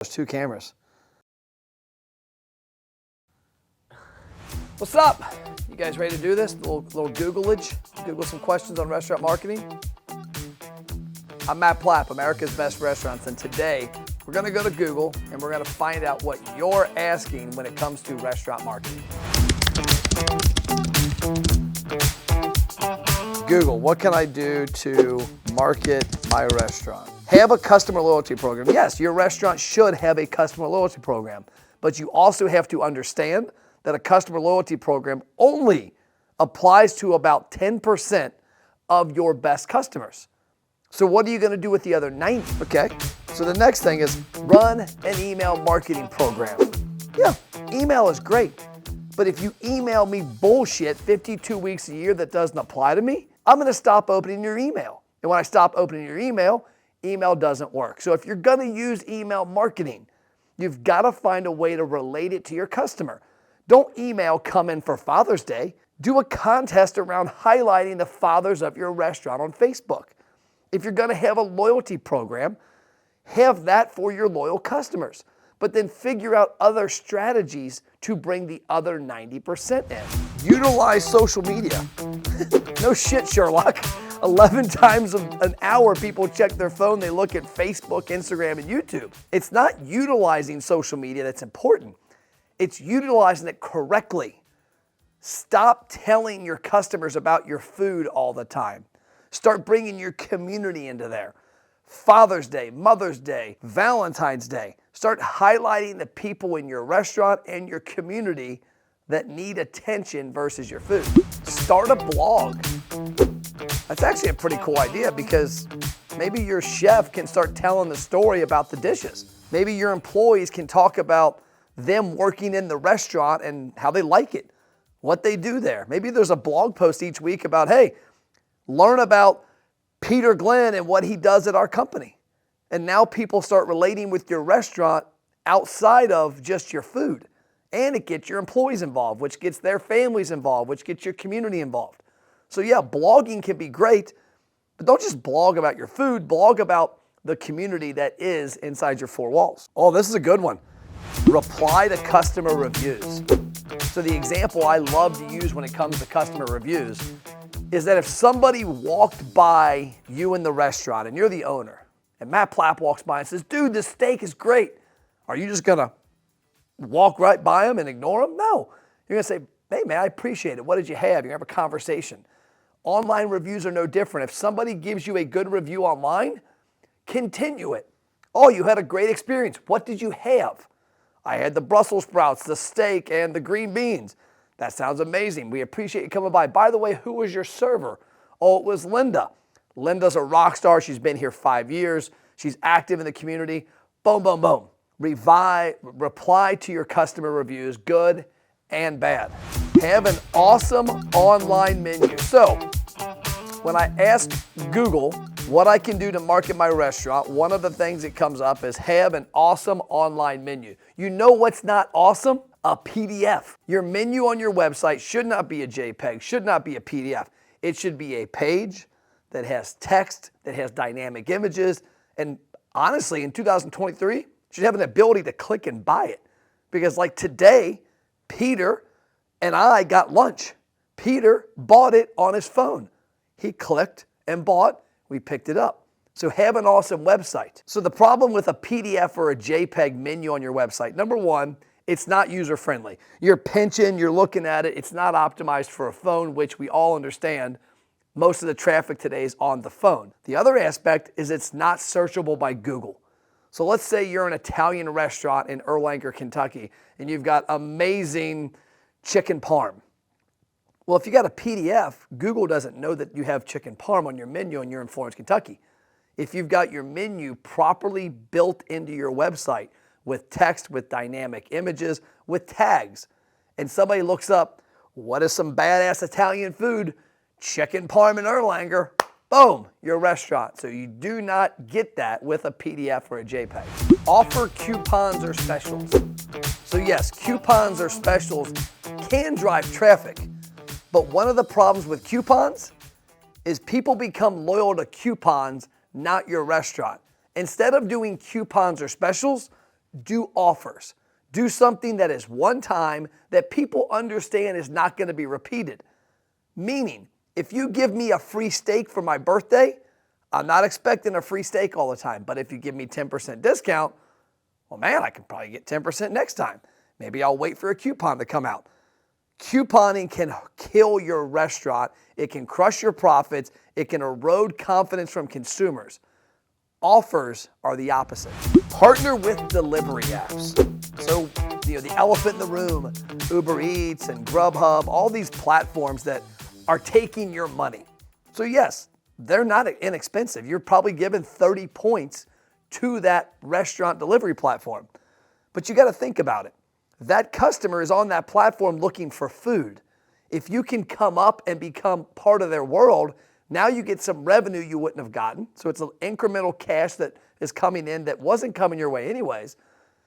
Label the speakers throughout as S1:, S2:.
S1: There's two cameras. What's up? You guys ready to do this? A little Googleage? Google some questions on restaurant marketing? I'm Matt Plapp, America's Best Restaurants, and today we're going to go to Google and we're going to find out what you're asking when it comes to restaurant marketing. Google, what can I do to market my restaurant? Have a customer loyalty program. Yes, your restaurant should have a customer loyalty program, but you also have to understand that a customer loyalty program only applies to about 10% of your best customers. So what are you going to do with the other 90? Okay, so the next thing is run an email marketing program. Yeah, email is great, but if you email me bullshit 52 weeks a year that doesn't apply to me, I'm going to stop opening your email. And when I stop opening your email doesn't work. So if you're going to use email marketing, you've got to find a way to relate it to your customer. Don't email come in for Father's Day. Do a contest around highlighting the fathers of your restaurant on Facebook. If you're going to have a loyalty program, have that for your loyal customers, but then figure out other strategies to bring the other 90% in. Utilize social media. No shit, Sherlock. 11 times an hour people check their phone, they look at Facebook, Instagram, and YouTube. It's not utilizing social media that's important. It's utilizing it correctly. Stop telling your customers about your food all the time. Start bringing your community into there. Father's Day, Mother's Day, Valentine's Day. Start highlighting the people in your restaurant and your community that need attention versus your food. Start a blog. That's actually a pretty cool idea because maybe your chef can start telling the story about the dishes. Maybe your employees can talk about them working in the restaurant and how they like it, what they do there. Maybe there's a blog post each week about, hey, learn about Peter Glenn and what he does at our company. And now people start relating with your restaurant outside of just your food. And it gets your employees involved, which gets their families involved, which gets your community involved. So yeah, blogging can be great, but don't just blog about your food, blog about the community that is inside your four walls. Oh, this is a good one. Reply to customer reviews. So the example I love to use when it comes to customer reviews is that if somebody walked by you in the restaurant and you're the owner, and Matt Plapp walks by and says, dude, this steak is great. Are you just gonna walk right by him and ignore him? No. You're gonna say, hey man, I appreciate it. What did you have? You're gonna have a conversation. Online reviews are no different. If somebody gives you a good review online, continue it. Oh, you had a great experience. What did you have? I had the Brussels sprouts, the steak, and the green beans. That sounds amazing. We appreciate you coming by. By the way, who was your server? Oh, it was Linda. Linda's a rock star. She's been here 5 years. She's active in the community. Boom, boom, boom. Reply to your customer reviews, good and bad. Have an awesome online menu. So, when I asked Google what I can do to market my restaurant, one of the things that comes up is have an awesome online menu. You know what's not awesome? A PDF. Your menu on your website should not be a JPEG, should not be a PDF. It should be a page that has text, that has dynamic images, and honestly, in 2023, you should have an ability to click and buy it. Because like today, Peter and I got lunch. Peter bought it on his phone. He clicked and bought, we picked it up. So have an awesome website. So the problem with a PDF or a JPEG menu on your website, number one, it's not user-friendly. You're pinching, you're looking at it, it's not optimized for a phone, which we all understand. Most of the traffic today is on the phone. The other aspect is it's not searchable by Google. So let's say you're an Italian restaurant in Erlanger, Kentucky, and you've got amazing chicken parm. Well, if you got a PDF, Google doesn't know that you have chicken parm on your menu and you're in Florence, Kentucky. If you've got your menu properly built into your website with text, with dynamic images, with tags, and somebody looks up, what is some badass Italian food? Chicken parm in Erlanger. Boom, your restaurant. So you do not get that with a PDF or a JPEG. Offer coupons or specials. So yes, coupons or specials can drive traffic. But one of the problems with coupons is people become loyal to coupons, not your restaurant. Instead of doing coupons or specials, do offers. Do something that is one time that people understand is not going to be repeated. Meaning, if you give me a free steak for my birthday, I'm not expecting a free steak all the time. But if you give me 10% discount, well, man, I can probably get 10% next time. Maybe I'll wait for a coupon to come out. Couponing can kill your restaurant. It can crush your profits. It can erode confidence from consumers. Offers are the opposite. Partner with delivery apps. So, the elephant in the room, Uber Eats and Grubhub, all these platforms that are taking your money. So yes, they're not inexpensive. You're probably giving 30 points to that restaurant delivery platform. But you got to think about it. That customer is on that platform looking for food. If you can come up and become part of their world, now you get some revenue you wouldn't have gotten. So it's an incremental cash that is coming in that wasn't coming your way anyways.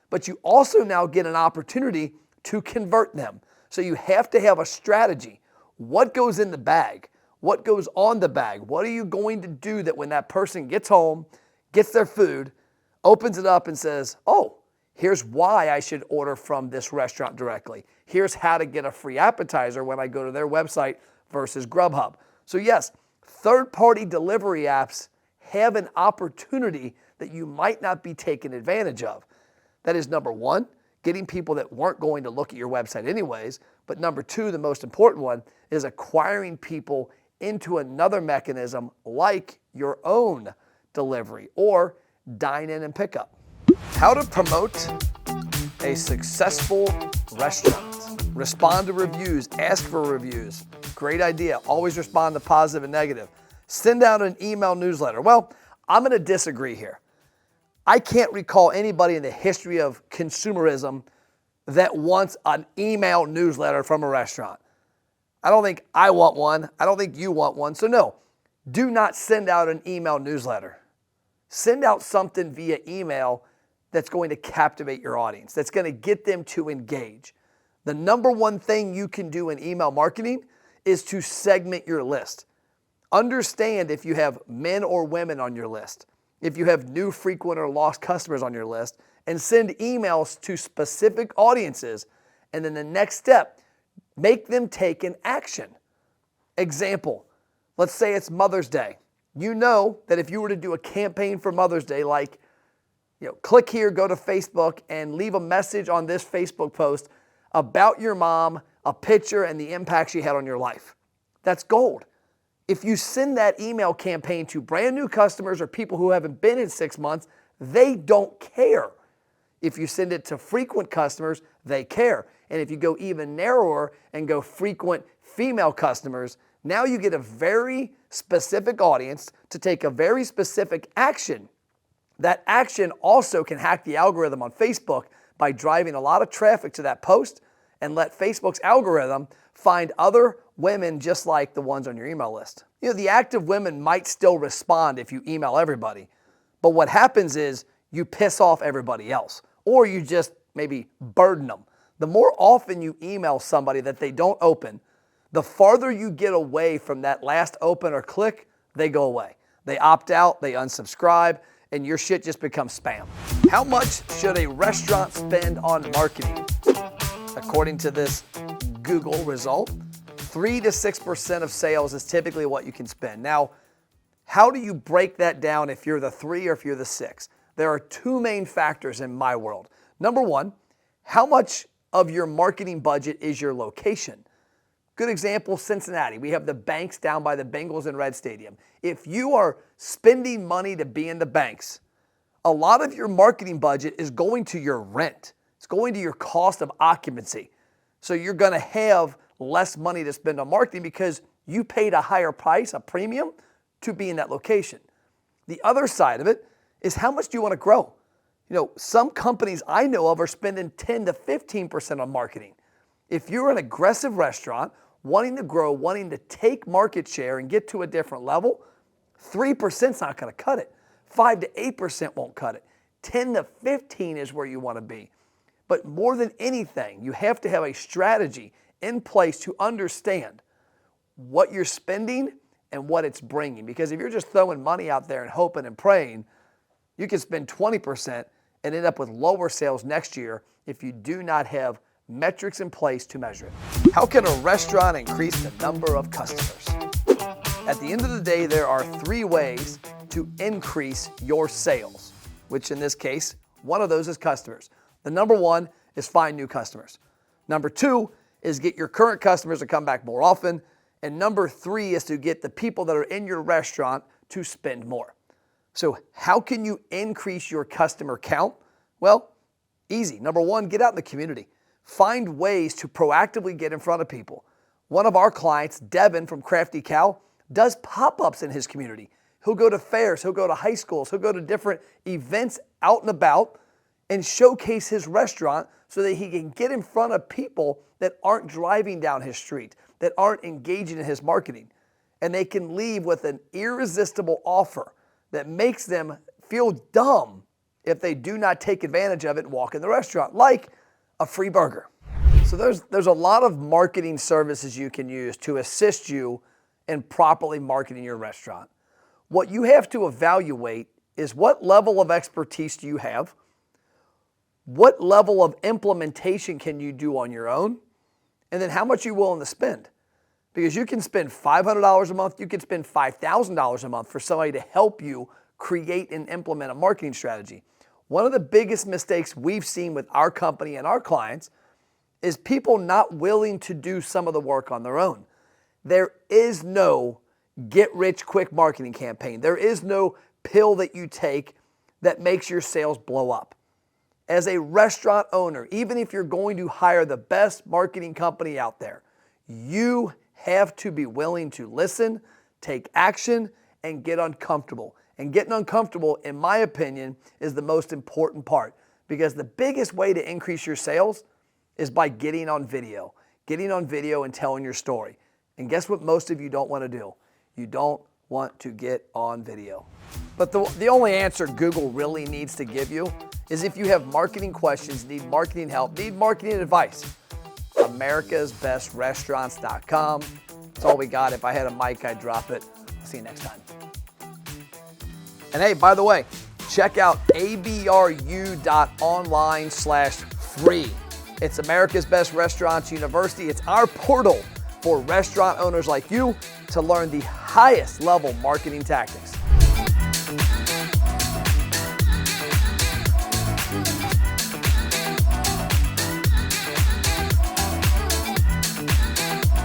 S1: But you also now get an opportunity to convert them. So you have to have a strategy. What goes in the bag? What goes on the bag? What are you going to do that when that person gets home, gets their food, opens it up and says, oh, here's why I should order from this restaurant directly. Here's how to get a free appetizer when I go to their website versus Grubhub. So yes, third-party delivery apps have an opportunity that you might not be taking advantage of. That is number one, getting people that weren't going to look at your website anyways. But number two, the most important one, is acquiring people into another mechanism like your own delivery or dine in and pick up. How to promote a successful restaurant. Respond to reviews, ask for reviews. Great idea. Always respond to positive and negative. Send out an email newsletter. Well, I'm going to disagree here. I can't recall anybody in the history of consumerism that wants an email newsletter from a restaurant. I don't think I want one. I don't think you want one. So no, do not send out an email newsletter. Send out something via email that's going to captivate your audience, that's going to get them to engage. The number one thing you can do in email marketing is to segment your list. Understand if you have men or women on your list, if you have new, frequent, or lost customers on your list, and send emails to specific audiences. And then the next step, make them take an action. Example, let's say it's Mother's Day. You know that if you were to do a campaign for Mother's Day, like, click here, go to Facebook, and leave a message on this Facebook post about your mom, a picture, and the impact she had on your life. That's gold. If you send that email campaign to brand new customers or people who haven't been in 6 months, they don't care. If you send it to frequent customers, they care. And if you go even narrower and go frequent female customers, now you get a very specific audience to take a very specific action. That action also can hack the algorithm on Facebook by driving a lot of traffic to that post and let Facebook's algorithm find other women just like the ones on your email list. The active women might still respond if you email everybody, but what happens is you piss off everybody else, or you just maybe burden them. The more often you email somebody that they don't open, the farther you get away from that last open or click, they go away. They opt out, they unsubscribe, and your shit just becomes spam. How much should a restaurant spend on marketing? According to this Google result, 3 to 6% of sales is typically what you can spend. Now, how do you break that down if you're the 3 or if you're the 6? There are two main factors in my world. Number one, how much of your marketing budget is your location? Good example, Cincinnati. We have the Banks down by the Bengals and Red Stadium. If you are spending money to be in the Banks, a lot of your marketing budget is going to your rent. It's going to your cost of occupancy. So you're going to have less money to spend on marketing because you paid a higher price, a premium, to be in that location. The other side of it is how much do you want to grow? Some companies I know of are spending 10 to 15% on marketing. If you're an aggressive restaurant, wanting to grow, wanting to take market share and get to a different level, 3% is not going to cut it. 5 to 8% won't cut it. 10 to 15 is where you want to be. But more than anything, you have to have a strategy in place to understand what you're spending and what it's bringing. Because if you're just throwing money out there and hoping and praying, you can spend 20% and end up with lower sales next year if you do not have metrics in place to measure it. How can a restaurant increase the number of customers? At the end of the day, there are 3 ways to increase your sales, which in this case, one of those is customers. The number 1 is find new customers. Number 2 is get your current customers to come back more often. And number 3 is to get the people that are in your restaurant to spend more. So how can you increase your customer count? Well, easy. Number 1, get out in the community. Find ways to proactively get in front of people. One of our clients, Devin from Crafty Cow, does pop-ups in his community. He'll go to fairs, he'll go to high schools, he'll go to different events out and about and showcase his restaurant so that he can get in front of people that aren't driving down his street, that aren't engaging in his marketing. And they can leave with an irresistible offer that makes them feel dumb if they do not take advantage of it and walk in the restaurant, like a free burger. So there's a lot of marketing services you can use to assist you in properly marketing your restaurant. What you have to evaluate is what level of expertise do you have? What level of implementation can you do on your own? And then how much are you willing to spend? Because you can spend $500 a month, you can spend $5,000 a month for somebody to help you create and implement a marketing strategy. One of the biggest mistakes we've seen with our company and our clients is people not willing to do some of the work on their own. There is no get-rich-quick marketing campaign. There is no pill that you take that makes your sales blow up. As a restaurant owner, even if you're going to hire the best marketing company out there, you have to be willing to listen, take action, and get uncomfortable. And getting uncomfortable, in my opinion, is the most important part, because the biggest way to increase your sales is by getting on video and telling your story. And guess what most of you don't want to do? You don't want to get on video. But the only answer Google really needs to give you is if you have marketing questions, need marketing help, need marketing advice. AmericasBestRestaurants.com. That's all we got. If I had a mic, I'd drop it. I'll see you next time. And hey, by the way, check out abru.online/free. It's America's Best Restaurants University. It's our portal for restaurant owners like you to learn the highest level marketing tactics.